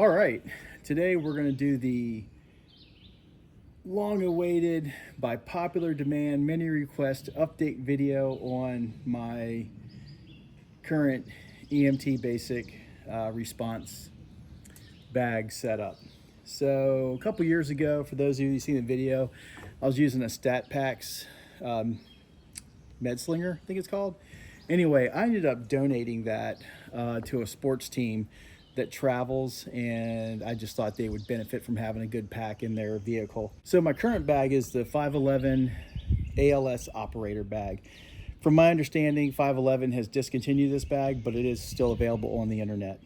All right, today we're going to do the long awaited, by popular demand, many request update video on my current EMT basic response bag setup. So a couple years ago, for those of you who've seen the video, I was using a StatPax Med Slinger, I think it's called. Anyway, I ended up donating that to a sports team that travels, and I just thought they would benefit from having a good pack in their vehicle. So my current bag is the 511 ALS operator bag. From my understanding, 511 has discontinued this bag, but it is still available on the internet.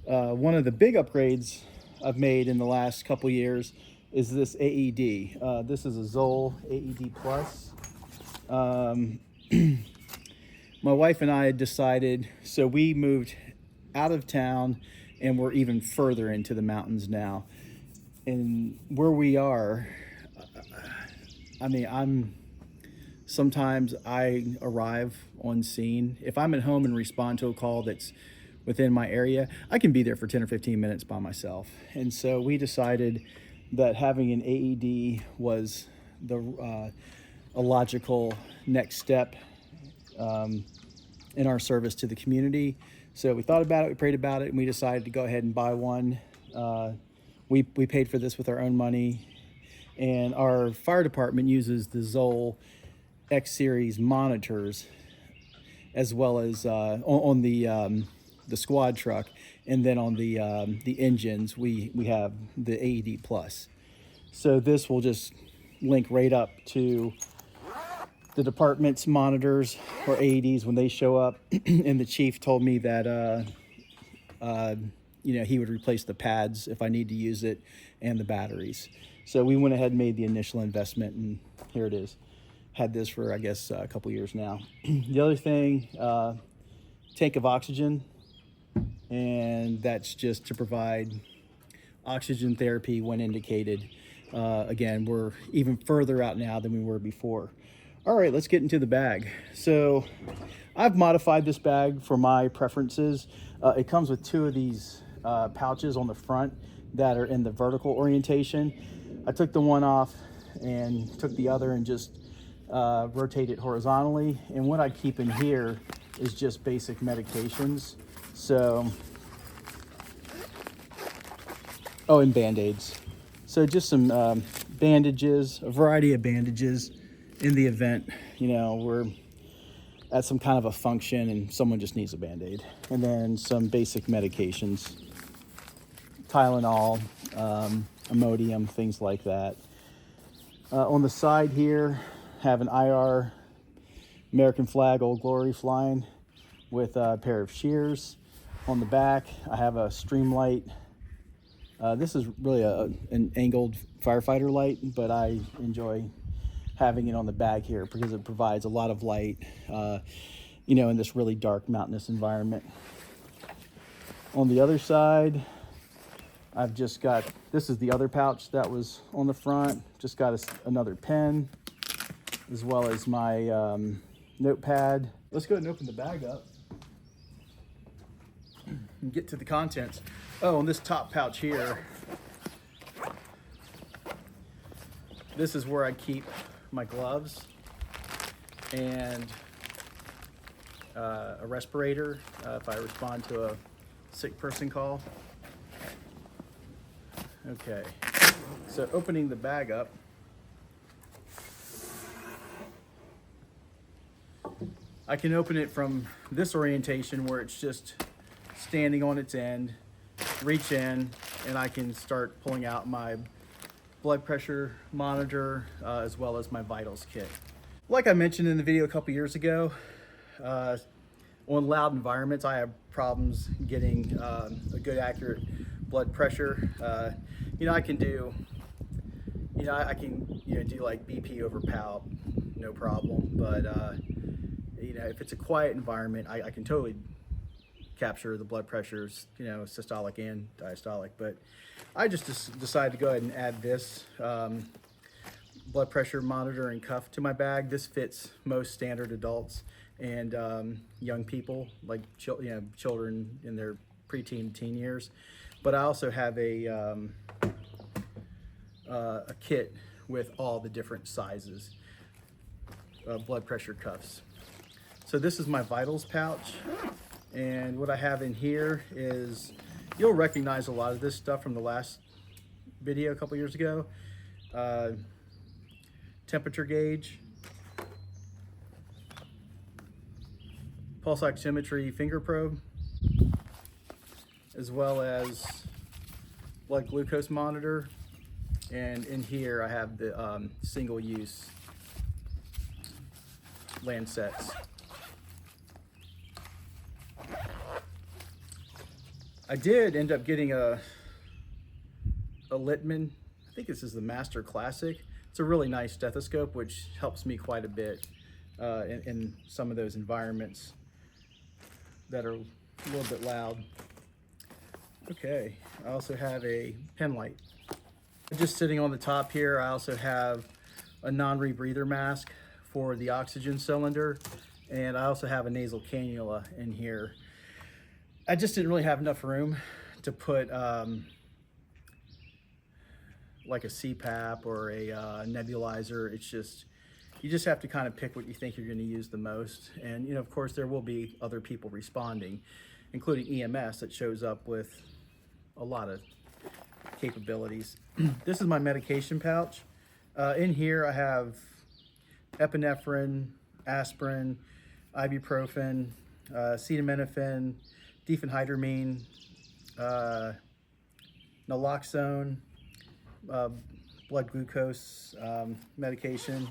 One of the big upgrades I've made in the last couple years is this AED. This is a Zoll AED Plus. My wife and I had decided, so we moved out of town and we're even further into the mountains now. And where we are, sometimes I arrive on scene. If I'm at home and respond to a call that's within my area, I can be there for 10 or 15 minutes by myself. And so we decided that having an AED was a logical next step in our service to the community. So we thought about it, we prayed about it, and we decided to go ahead and buy one. We paid for this with our own money, and our fire department uses the Zoll X Series monitors, as well as on the squad truck, and then on the engines we have the AED Plus. So this will just link right up to the department's monitors or AEDs when they show up. And the chief told me that he would replace the pads if I need to use it, and the batteries. So we went ahead and made the initial investment, and here it is. Had this for, I guess, a couple years now. The other thing, tank of oxygen, and that's just to provide oxygen therapy when indicated. Again, we're even further out now than we were before. All right, let's get into the bag. So I've modified this bag for my preferences. It comes with two of these pouches on the front that are in the vertical orientation. I took the one off and took the other and just rotate it horizontally. And what I keep in here is just basic medications. So, and Band-Aids. So just some bandages, a variety of bandages in the event, we're at some kind of a function and someone just needs a Band-Aid. And then some basic medications, Tylenol, Imodium, things like that. On the side here, have an IR American flag, Old Glory flying with a pair of shears. On the back, I have a Streamlight. This is really an angled firefighter light, but I enjoy having it on the bag here because it provides a lot of light, in this really dark mountainous environment. On the other side, I've just got, this is the other pouch that was on the front. Just got another pen, as well as my notepad. Let's go ahead and open the bag up and get to the contents. Oh, and this top pouch here, this is where I keep my gloves and a respirator if I respond to a sick person call. Okay, so opening the bag up, I can open it from this orientation where it's just standing on its end, reach in, and I can start pulling out my blood pressure monitor, as well as my vitals kit. Like I mentioned in the video a couple years ago, on loud environments, I have problems getting a good accurate blood pressure. I can do, do like BP over PALP, no problem. But if it's a quiet environment, I can totally capture the blood pressures, systolic and diastolic. But I just decided to go ahead and add this blood pressure monitor and cuff to my bag. This fits most standard adults and young people, like children in their preteen to teen years. But I also have a kit with all the different sizes of blood pressure cuffs. So this is my vitals pouch, and what I have in here is, you'll recognize a lot of this stuff from the last video a couple years ago. Temperature gauge, pulse oximetry finger probe, as well as blood glucose monitor, and in here I have the single-use lancets. I did end up getting a Littman. I think this is the Master Classic. It's a really nice stethoscope, which helps me quite a bit in some of those environments that are a little bit loud. Okay, I also have a pen light. Just sitting on the top here, I also have a non-rebreather mask for the oxygen cylinder, and I also have a nasal cannula in here. I just didn't really have enough room to put like a CPAP or a nebulizer. It's just, you just have to kind of pick what you think you're going to use the most. And, you know, of course, there will be other people responding, including EMS that shows up with a lot of capabilities. This is my medication pouch. In here I have epinephrine, aspirin, ibuprofen, acetaminophen, diphenhydramine, naloxone, blood glucose medication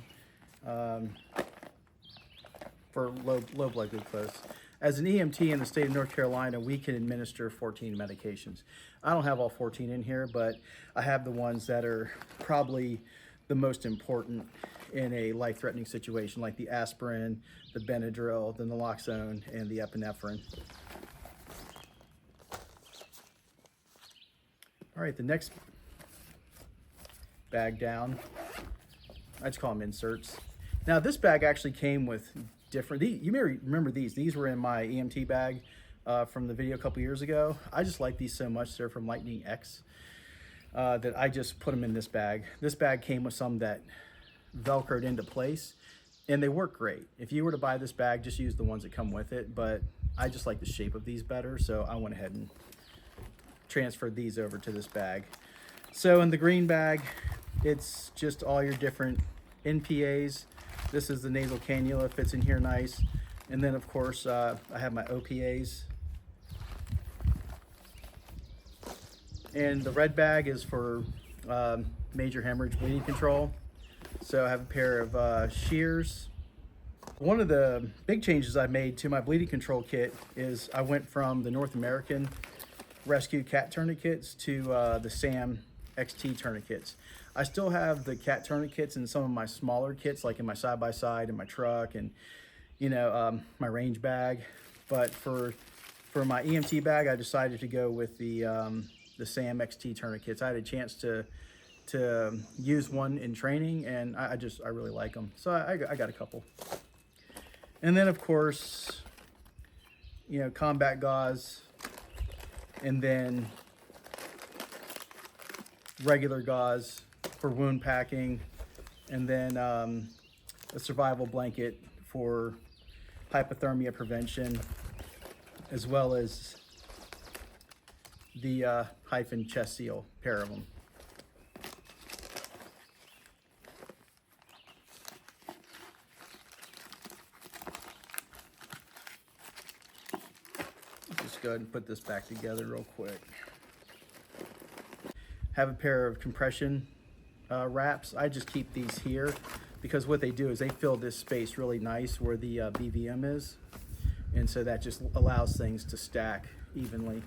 for low blood glucose. As an EMT in the state of North Carolina, we can administer 14 medications. I don't have all 14 in here, but I have the ones that are probably the most important in a life-threatening situation, like the aspirin, the Benadryl, the naloxone, and the epinephrine. All right, the next bag down, I just call them inserts. Now this bag actually came with different, you may remember these were in my EMT bag from the video a couple years ago. I just like these so much, they're from Lightning X, that I just put them in this bag. This bag came with some that Velcroed into place, and they work great. If you were to buy this bag, just use the ones that come with it, but I just like the shape of these better, so I went ahead and transferred these over to this bag. So in the green bag, it's just all your different NPAs. This is the nasal cannula, fits in here nice. And then of course, I have my OPAs. And the red bag is for major hemorrhage bleeding control. So I have a pair of shears. One of the big changes I made to my bleeding control kit is I went from the North American Rescue cat tourniquets to the SAM XT tourniquets. I still have the cat tourniquets in some of my smaller kits, like in my side-by-side, in my truck, and you know, my range bag. But for my EMT bag, I decided to go with the SAM XT tourniquets. I had a chance to use one in training, and I really like them. So I got a couple. And then of course, you know, combat gauze, and then regular gauze for wound packing, and then a survival blanket for hypothermia prevention, as well as the hyphen chest seal, pair of them. Just go ahead and put this back together real quick. Have a pair of compression wraps. I just keep these here because what they do is they fill this space really nice where the BVM is, and so that just allows things to stack evenly.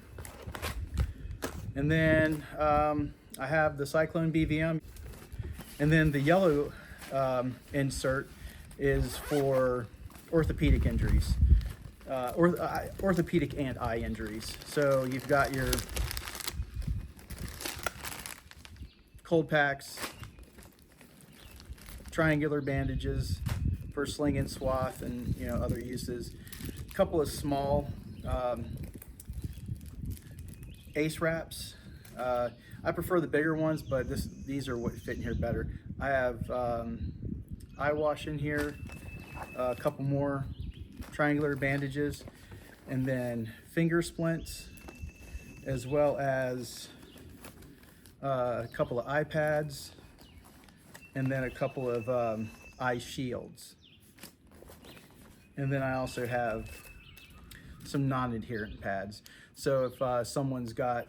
And then I have the Cyclone BVM, and then the yellow insert is for orthopedic injuries, orthopedic and eye injuries. So you've got your cold packs, triangular bandages for sling and swath, and you know, other uses. A couple of small ace wraps. I prefer the bigger ones, but these are what fit in here better. I have eye wash in here, a couple more triangular bandages, and then finger splints, as well as a couple of eye pads, and then a couple of eye shields. And then I also have some non-adherent pads. So if someone's got,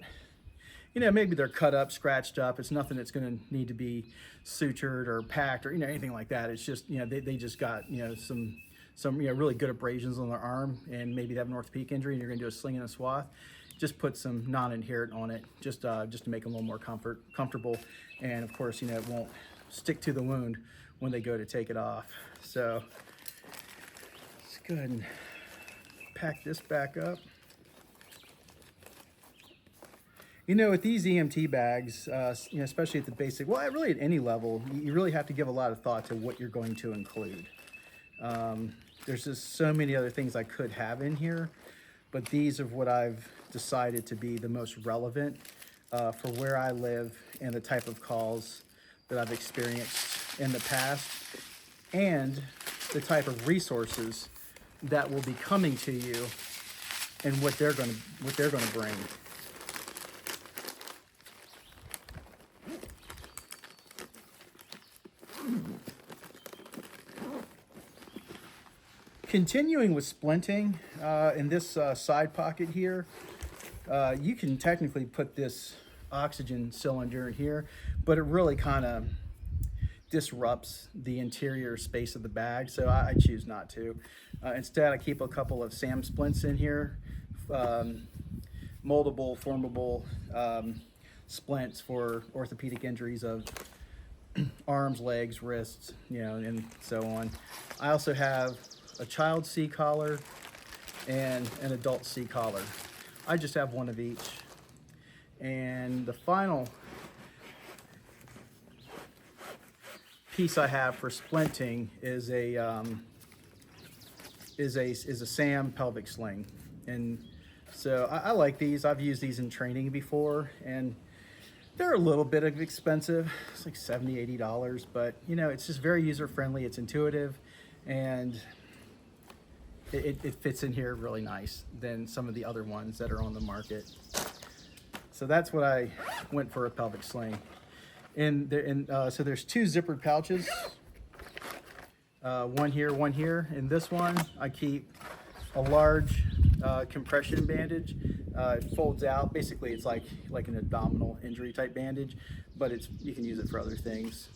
you know, maybe they're cut up, scratched up, it's nothing that's going to need to be sutured or packed or, you know, anything like that. It's just, you know, they just got, you know, some you know, really good abrasions on their arm, and maybe they have an orthopedic injury and you're going to do a sling and a swath. Just put some non-adherent on it, just to make them a little more comfortable. And of course, you know, it won't stick to the wound when they go to take it off. So let's go ahead and pack this back up. You know, with these EMT bags, you know, especially at the basic, well, really at any level, you really have to give a lot of thought to what you're going to include. There's just so many other things I could have in here, but these are what I've decided to be the most relevant for where I live and the type of calls that I've experienced in the past, and the type of resources that will be coming to you and what they're going to bring. Continuing with splinting, in this side pocket here, you can technically put this oxygen cylinder in here, but it really kind of disrupts the interior space of the bag, so I choose not to. Instead, I keep a couple of SAM splints in here, moldable, formable splints for orthopedic injuries of arms, legs, wrists, you know, and so on. I also have a child C-collar and an adult C-collar. I just have one of each. And the final piece I have for splinting is a SAM pelvic sling. And so I like these. I've used these in training before, and they're a little bit expensive. It's like $70, $80, but you know, it's just very user-friendly, it's intuitive, and it fits in here really nice than some of the other ones that are on the market. So that's what I went for, a pelvic sling. So there's two zippered pouches, one here, one here. In this one, I keep a large compression bandage. It folds out. Basically, it's like an abdominal injury type bandage, but you can use it for other things.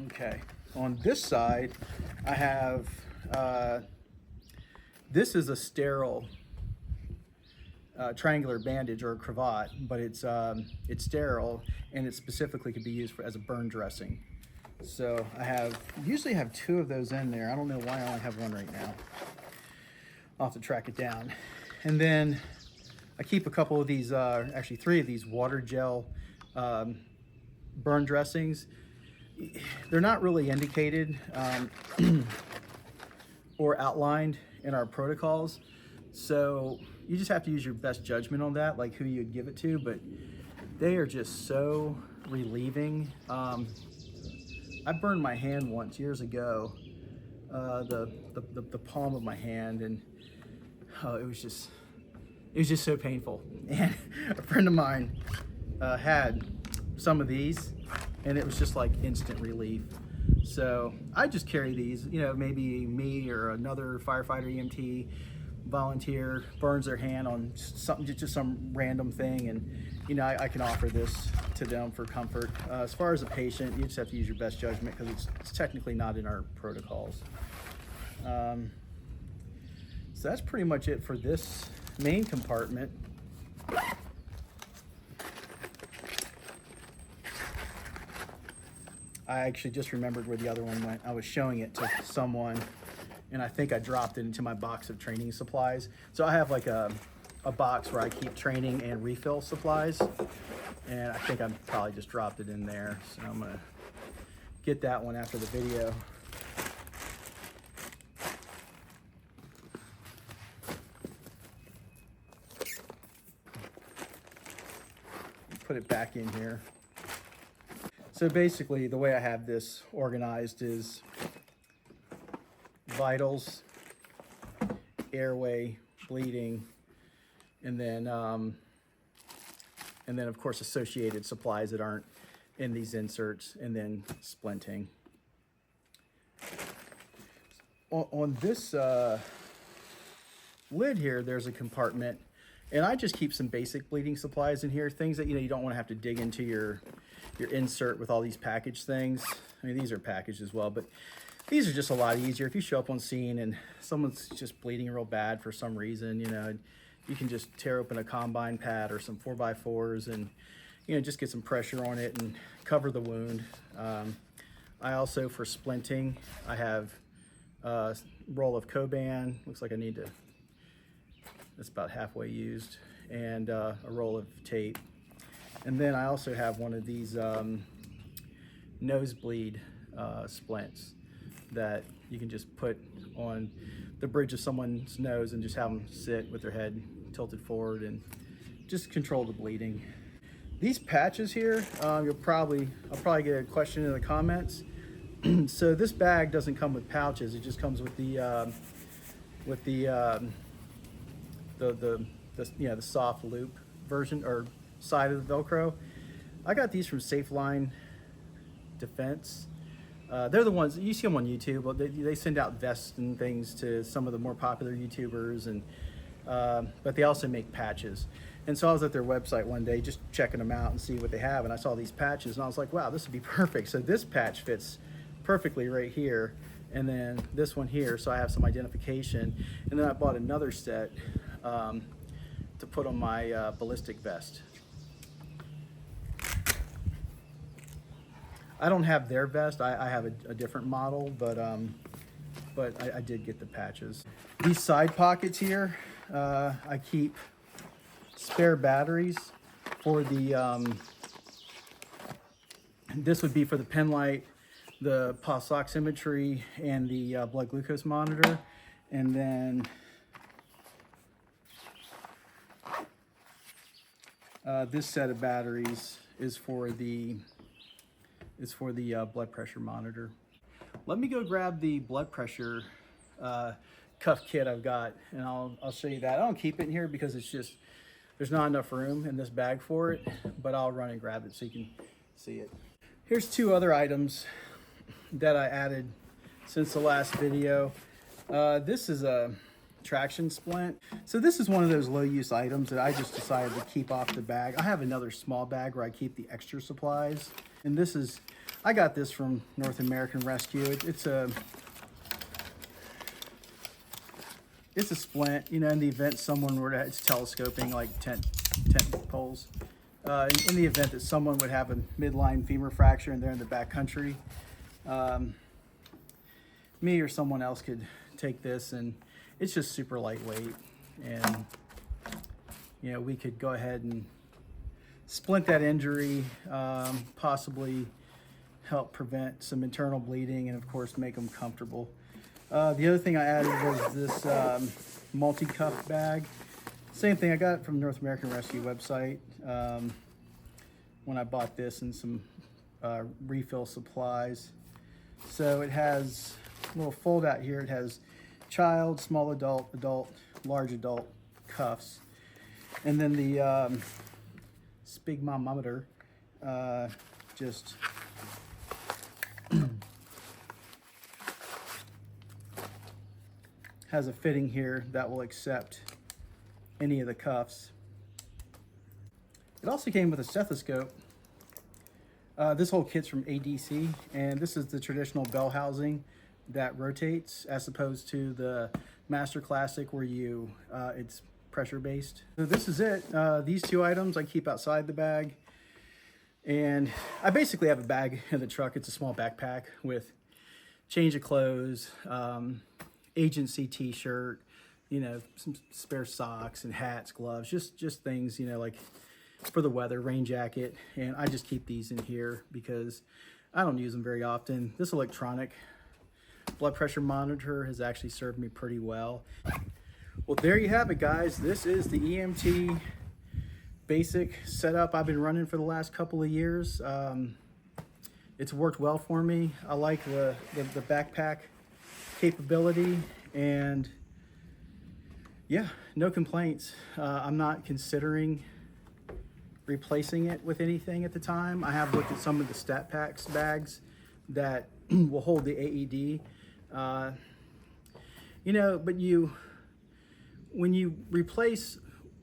Okay, on this side, I have, this is a sterile triangular bandage or a cravat, but it's sterile, and it specifically could be used as a burn dressing. So I usually have two of those in there. I don't know why I only have one right now. I'll have to track it down. And then I keep a couple of these, actually 3 of these water gel burn dressings. They're not really indicated or outlined in our protocols, so you just have to use your best judgment on that, like who you'd give it to, but they are just so relieving. I burned my hand once years ago, the palm of my hand, and it was just so painful. And a friend of mine had some of these, and it was just like instant relief. So I just carry these, you know, maybe me or another firefighter, EMT, volunteer burns their hand on something, just some random thing, and you know, I can offer this to them for comfort. As far as a patient, you just have to use your best judgment, because it's technically not in our protocols. So that's pretty much it for this main compartment. I actually just remembered where the other one went. I was showing it to someone, and I think I dropped it into my box of training supplies. So I have like a box where I keep training and refill supplies, and I think I probably just dropped it in there. So I'm gonna get that one after the video. put it back in here. So basically the way I have this organized is vitals, airway, bleeding, and then of course associated supplies that aren't in these inserts, and then splinting. On this lid here, there's a compartment, and I just keep some basic bleeding supplies in here, things that you don't want to have to dig into your insert with all these packaged things. I mean, these are packaged as well, but these are just a lot easier. If you show up on scene and someone's just bleeding real bad for some reason, you can just tear open a combine pad or some 4x4s and just get some pressure on it and cover the wound. I also, for splinting, I have a roll of Coban. Looks like I need to, it's about halfway used, and a roll of tape. And then I also have one of these nosebleed splints that you can just put on the bridge of someone's nose and just have them sit with their head tilted forward and just control the bleeding. These patches here, I'll probably get a question in the comments. So this bag doesn't come with pouches; it just comes with the soft loop version or side of the Velcro. I got these from Safeline Defense. They're the ones you see them on YouTube. But they send out vests and things to some of the more popular YouTubers, and but they also make patches. And so I was at their website one day just checking them out and see what they have, and I saw these patches and I was like, wow, this would be perfect. So this patch fits perfectly right here, and then this one here, so I have some identification. And then I bought another set to put on my ballistic vest. I don't have their vest. I have a different model, but I did get the patches. These side pockets here, I keep spare batteries for the, this would be for the pen light, the pulse oximetry, and the blood glucose monitor. And then this set of batteries is for the blood pressure monitor. Let me go grab the blood pressure cuff kit I've got, and I'll show you that. I don't keep it in here because it's just, there's not enough room in this bag for it, but I'll run and grab it so you can see it. Here's two other items that I added since the last video. This is a traction splint. So this is one of those low use items that I just decided to keep off the bag. I have another small bag where I keep the extra supplies. And this is, I got this from North American Rescue. It's a splint, in the event someone were to, it's telescoping like tent poles. In the event that someone would have a midline femur fracture and they're in the back country, me or someone else could take this, and it's just super lightweight, and we could go ahead and splint that injury, possibly help prevent some internal bleeding, and of course make them comfortable. The other thing I added was this multi-cuff bag. Same thing, I got it from North American Rescue website when I bought this, and some refill supplies. So it has a little fold out here. It has child, small adult, adult, large adult cuffs. And then the sphygmometer just has a fitting here that will accept any of the cuffs. It also came with a stethoscope. This whole kit's from ADC, and this is the traditional bell housing that rotates, as opposed to the Master Classic where it's pressure based. So this is it. These two items I keep outside the bag, and I basically have a bag in the truck. It's a small backpack with change of clothes, agency t-shirt, some spare socks and hats, gloves, just things, like for the weather, rain jacket. And I just keep these in here because I don't use them very often. This electronic blood pressure monitor has actually served me pretty well. Well, there you have it, guys. This is the EMT basic setup I've been running for the last couple of years. It's worked well for me. I like the backpack capability, and yeah, no complaints. I'm not considering replacing it with anything at the time. I have looked at some of the stat packs bags that will hold the AED. You know, but when you replace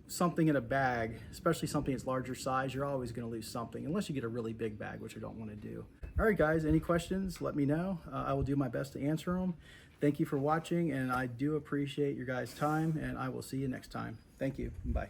something in a bag, especially something that's larger size, you're always going to lose something unless you get a really big bag, which I don't want to do. All right, guys, any questions, let me know. I will do my best to answer them. Thank you for watching, and I do appreciate your guys' time, and I will see you next time. Thank you. Bye.